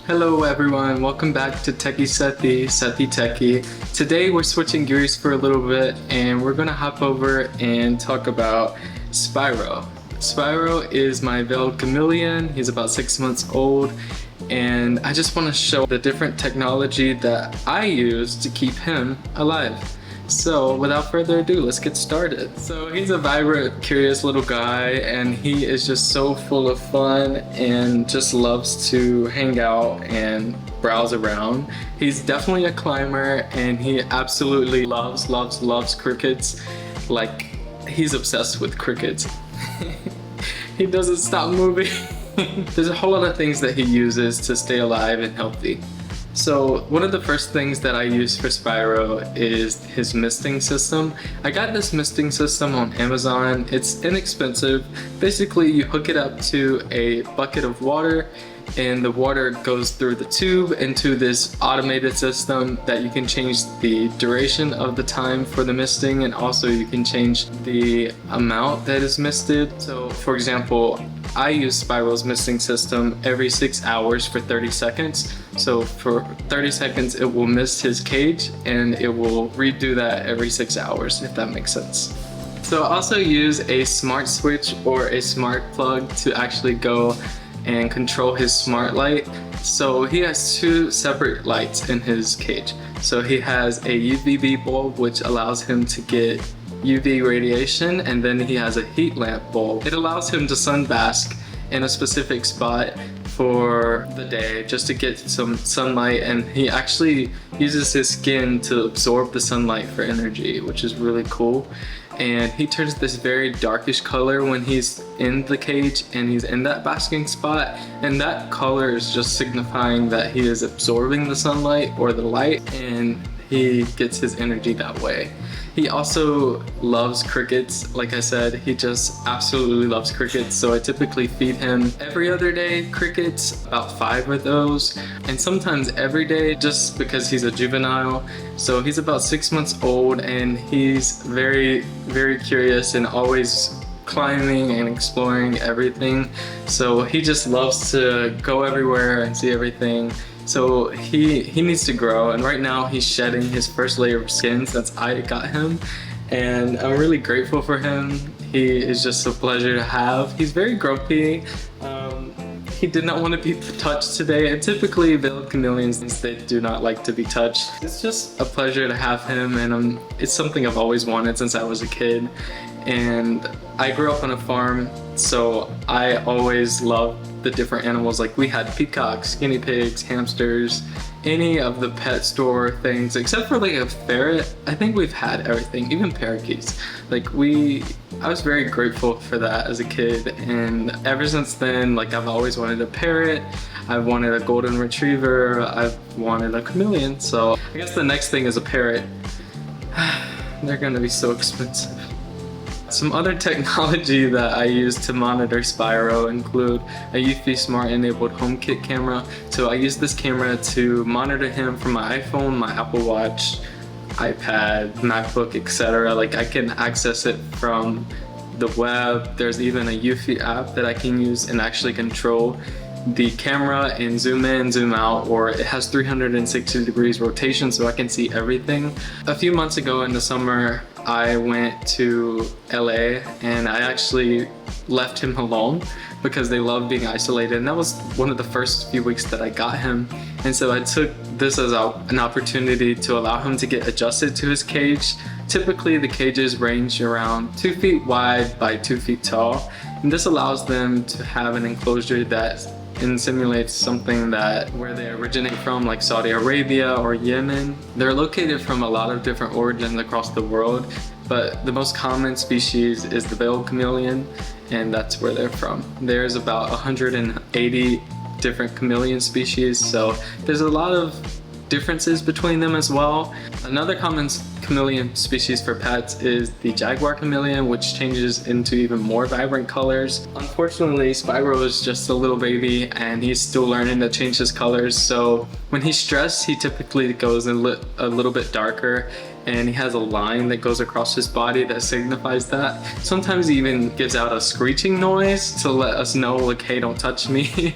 Hello everyone, welcome back to Techie Sethi Techie. Today we're switching gears for a little bit and we're gonna hop over and talk about Spyro. Spyro is my veiled chameleon. He's about 6 months old and I just want to show the different technology that I use to keep him alive. So without further ado, let's get started. So he's a vibrant, curious little guy and he is just so full of fun and just loves to hang out and browse around. He's definitely a climber and he absolutely loves crickets. Like, he's obsessed with crickets. He doesn't stop moving. There's a whole lot of things that he uses to stay alive and healthy. So one of the first things that I use for Spyro is his misting system. I got this misting system on Amazon. It's inexpensive. Basically, you hook it up to a bucket of water and the water goes through the tube into this automated system that you can change the duration of the time for the misting, and also you can change the amount that is misted. So for example, I use Spyro's misting system every 6 hours for 30 seconds. So for 30 seconds it will mist his cage and it will redo that every 6 hours, if that makes sense. So I also use a smart switch or a smart plug to actually go and control his smart light. So he has two separate lights in his cage. So he has a UVB bulb which allows him to get UV radiation, and then he has a heat lamp bulb. It allows him to sunbask in a specific spot for the day just to get some sunlight, and he actually uses his skin to absorb the sunlight for energy, which is really cool. And he turns this very darkish color when he's in the cage and he's in that basking spot, and that color is just signifying that he is absorbing the sunlight or the light, and he gets his energy that way. He also loves crickets. Like I said, he just absolutely loves crickets. So I typically feed him every other day crickets, about 5 of those, and sometimes every day just because he's a juvenile. So he's about 6 months old and he's very curious and always climbing and exploring everything. So he just loves to go everywhere and see everything. So he needs to grow, and right now he's shedding his first layer of skin since I got him, and I'm really grateful for him. He is just a pleasure to have. He's very grumpy. He did not want to be touched today, and typically veiled chameleons, they do not like to be touched. It's just a pleasure to have him, and it's something I've always wanted since I was a kid. And I grew up on a farm, so I always loved the different animals. Like, we had peacocks, guinea pigs, hamsters, any of the pet store things, except for like a ferret. I think we've had everything, even parakeets. Like, I was very grateful for that as a kid, and ever since then, like, I've always wanted a parrot, I've wanted a golden retriever, I've wanted a chameleon. So I guess the next thing is a parrot. They're gonna be so expensive. Some other technology that I use to monitor Spyro include a Eufy Smart enabled HomeKit camera. So I use this camera to monitor him from my iPhone, my Apple Watch, iPad, MacBook, etc. Like, I can access it from the web. There's even a Eufy app that I can use and actually control the camera and zoom in, zoom out, or it has 360 degrees rotation so I can see everything. A few months ago in the summer, I went to LA and I actually left him alone because they love being isolated, and that was one of the first few weeks that I got him. And so I took this as an opportunity to allow him to get adjusted to his cage. Typically the cages range around 2 feet wide by 2 feet tall, and this allows them to have an enclosure that simulates something that where they originate from, like Saudi Arabia or Yemen. They're located from a lot of different origins across the world, but the most common species is the veiled chameleon, and that's where they're from. There's about 180 different chameleon species, so there's a lot of differences between them as well. Another common chameleon species for pets is the jaguar chameleon, which changes into even more vibrant colors. Unfortunately, Spyro is just a little baby and he's still learning to change his colors, so when he's stressed, he typically goes a little bit darker, and he has a line that goes across his body that signifies that. Sometimes he even gives out a screeching noise to let us know, like, hey, don't touch me.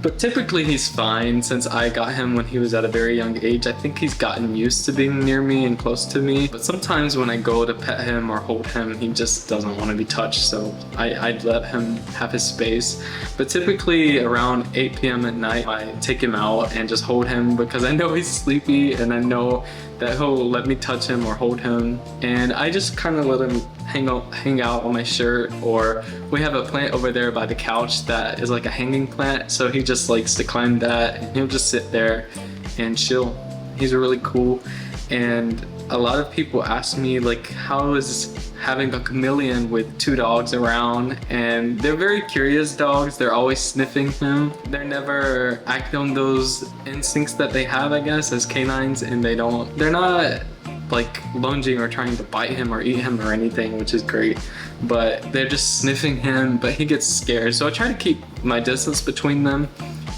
But typically he's fine since I got him when he was at a very young age. I think he's gotten used to being near me and close to me. But sometimes when I go to pet him or hold him, he just doesn't want to be touched. So I'd let him have his space. But typically around 8 p.m. at night, I take him out and just hold him because I know he's sleepy and I know that he'll let me touch him or hold him. And I just kind of let him hang out on my shirt, or we have a plant over there by the couch that is like a hanging plant, so he just likes to climb that and he'll just sit there and chill. He's really cool. And a lot of people ask me like, how is having a chameleon with 2 dogs around? And they're very curious dogs. They're always sniffing him. They're never acting on those instincts that they have, I guess, as canines, and they're not like lunging or trying to bite him or eat him or anything, which is great, but they're just sniffing him. But he gets scared, so I try to keep my distance between them,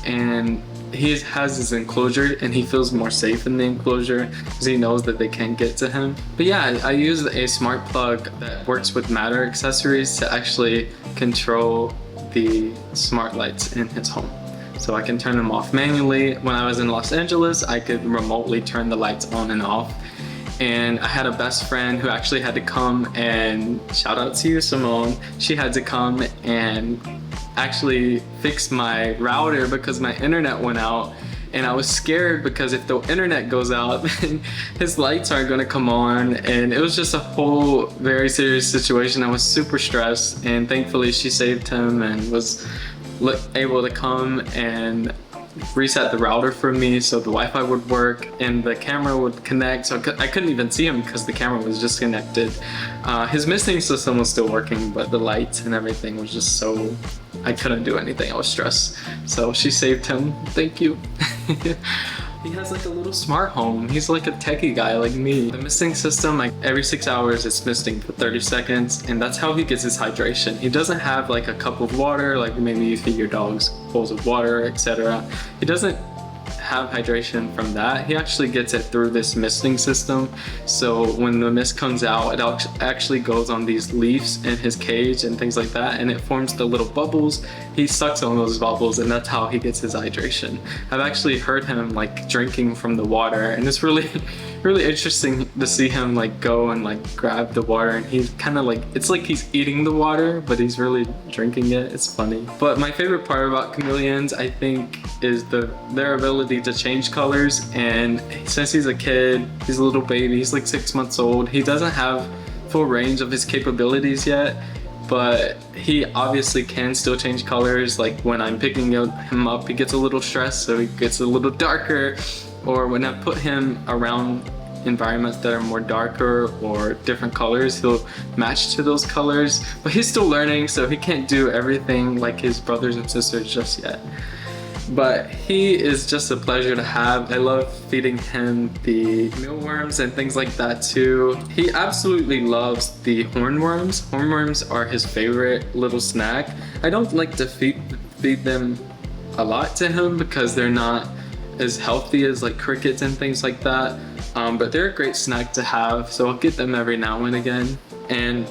and he has his enclosure and he feels more safe in the enclosure because he knows that they can't get to him. But yeah, I use a smart plug that works with Matter accessories to actually control the smart lights in his home. So I can turn them off manually. When I was in Los Angeles, I could remotely turn the lights on and off. And I had a best friend who actually had to come and, shout out to you, Simone, she had to come and actually fix my router because my internet went out. And I was scared because if the internet goes out, then his lights aren't gonna come on. And it was just a whole very serious situation. I was super stressed, and thankfully she saved him and was able to come and reset the router for me so the Wi-Fi would work and the camera would connect. So I couldn't even see him because the camera was disconnected. His misting system was still working, but the lights and everything was just so, I couldn't do anything. I was stressed. So she saved him. Thank you. He has like a little smart home. He's like a techie guy like me. The misting system, like every 6 hours it's misting for 30 seconds, and that's how he gets his hydration. He doesn't have like a cup of water, like maybe you feed your dogs bowls of water, etc. He doesn't have hydration from that. He actually gets it through this misting system. So when the mist comes out, it actually goes on these leaves in his cage and things like that, and it forms the little bubbles. He sucks on those bubbles, and that's how he gets his hydration. I've actually heard him like drinking from the water, and it's really really interesting to see him like go and like grab the water, and he's kind of like, it's like he's eating the water, but he's really drinking it. It's funny. But my favorite part about chameleons, I think, is their ability to change colors. And since he's a kid, he's a little baby, he's like 6 months old, he doesn't have full range of his capabilities yet, but he obviously can still change colors. Like when I'm picking him up, he gets a little stressed, so he gets a little darker. Or when I put him around environments that are more darker or different colors, he'll match to those colors. But he's still learning, so he can't do everything like his brothers and sisters just yet. But he is just a pleasure to have. I love feeding him the mealworms and things like that too. He absolutely loves the hornworms. Hornworms are his favorite little snack. I don't like to feed them a lot to him because they're not as healthy as like crickets and things like that. But they're a great snack to have, so I'll get them every now and again. And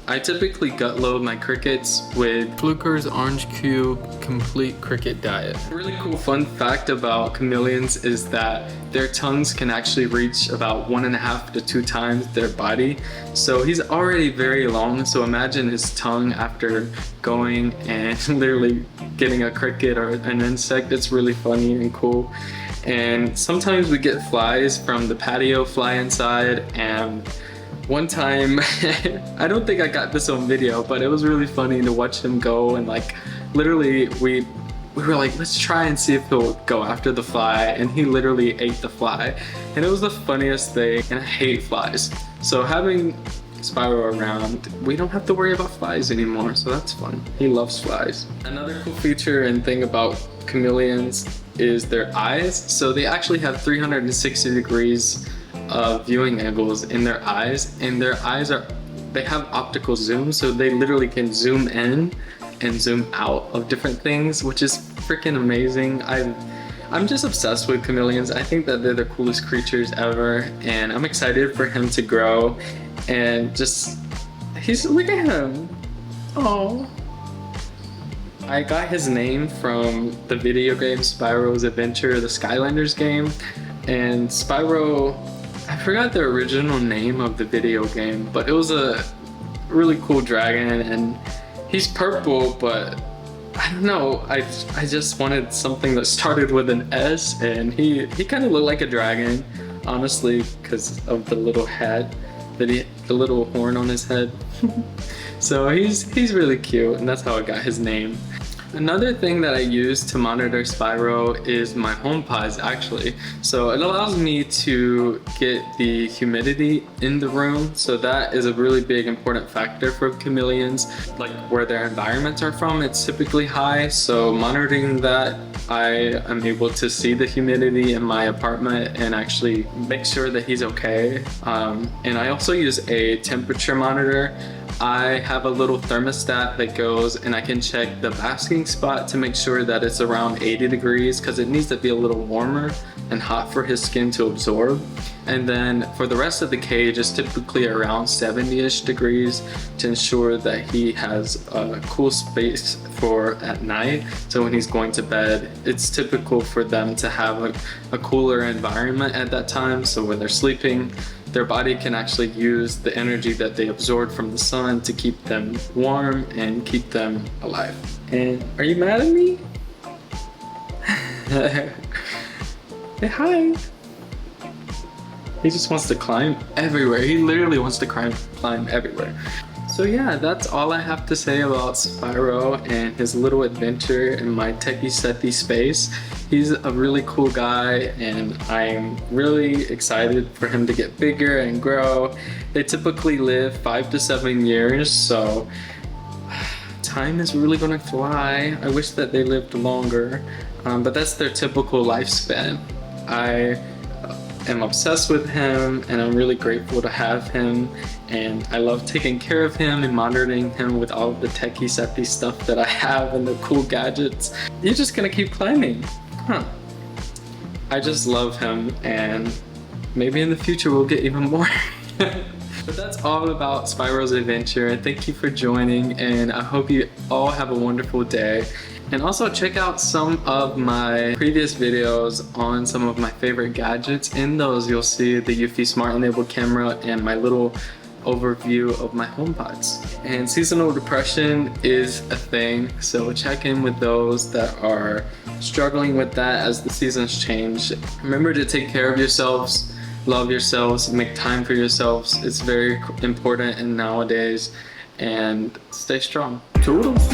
I typically gut load my crickets with Fluker's Orange Cube Complete Cricket Diet. A really cool fun fact about chameleons is that their tongues can actually reach about 1.5 to 2 times their body. So he's already very long, so imagine his tongue after going and literally getting a cricket or an insect. It's really funny and cool. And sometimes we get flies from the patio fly inside, and one time, I don't think I got this on video, but it was really funny to watch him go, and like literally we were like, let's try and see if he'll go after the fly, and he literally ate the fly, and it was the funniest thing. And I hate flies, so having Spyro around, we don't have to worry about flies anymore, so that's fun. He loves flies. Another cool feature and thing about chameleons is their eyes. So they actually have 360 degrees viewing angles in their eyes, and their eyes they have optical zoom, so they literally can zoom in and zoom out of different things, which is freaking amazing. I'm just obsessed with chameleons. I think that they're the coolest creatures ever, and I'm excited for him to grow. And just look at him. Oh, I got his name from the video game Spyro's Adventure, the Skylanders game. And Spyro, I forgot the original name of the video game, but it was a really cool dragon, and he's purple, but I don't know, I just wanted something that started with an S, and he kind of looked like a dragon, honestly, because of the little hat, the little horn on his head. So he's really cute, and that's how I got his name. Another thing that I use to monitor Spyro is my HomePods, actually. So it allows me to get the humidity in the room. So that is a really big important factor for chameleons, like where their environments are from. It's typically high. So monitoring that, I am able to see the humidity in my apartment and actually make sure that he's okay. And I also use a temperature monitor. I have a little thermostat that goes, and I can check the basking spot to make sure that it's around 80 degrees, because it needs to be a little warmer and hot for his skin to absorb. And then for the rest of the cage, it's typically around 70-ish degrees to ensure that he has a cool space for at night. So when he's going to bed, it's typical for them to have a cooler environment at that time. So when they're sleeping, their body can actually use the energy that they absorb from the sun to keep them warm and keep them alive. And are you mad at me? Say hi. He just wants to climb everywhere. He literally wants to climb everywhere. So yeah, that's all I have to say about Spyro and his little adventure in my Techie Sethy space. He's a really cool guy, and I'm really excited for him to get bigger and grow. They typically live 5 to 7 years, so time is really gonna fly. I wish that they lived longer, but that's their typical lifespan. I am obsessed with him, and I'm really grateful to have him, and I love taking care of him and monitoring him with all of the Techie Sethy stuff that I have and the cool gadgets. You're just gonna keep climbing. Huh. I just love him, and maybe in the future we'll get even more. But that's all about Spyro's adventure. Thank you for joining, and I hope you all have a wonderful day. And also check out some of my previous videos on some of my favorite gadgets. In those, you'll see the Eufy Smart Enabled camera and my little overview of my HomePods. And seasonal depression is a thing, so check in with those that are struggling with that as the seasons change. Remember to take care of yourselves, love yourselves, make time for yourselves. It's very important in nowadays, and stay strong. Toodles!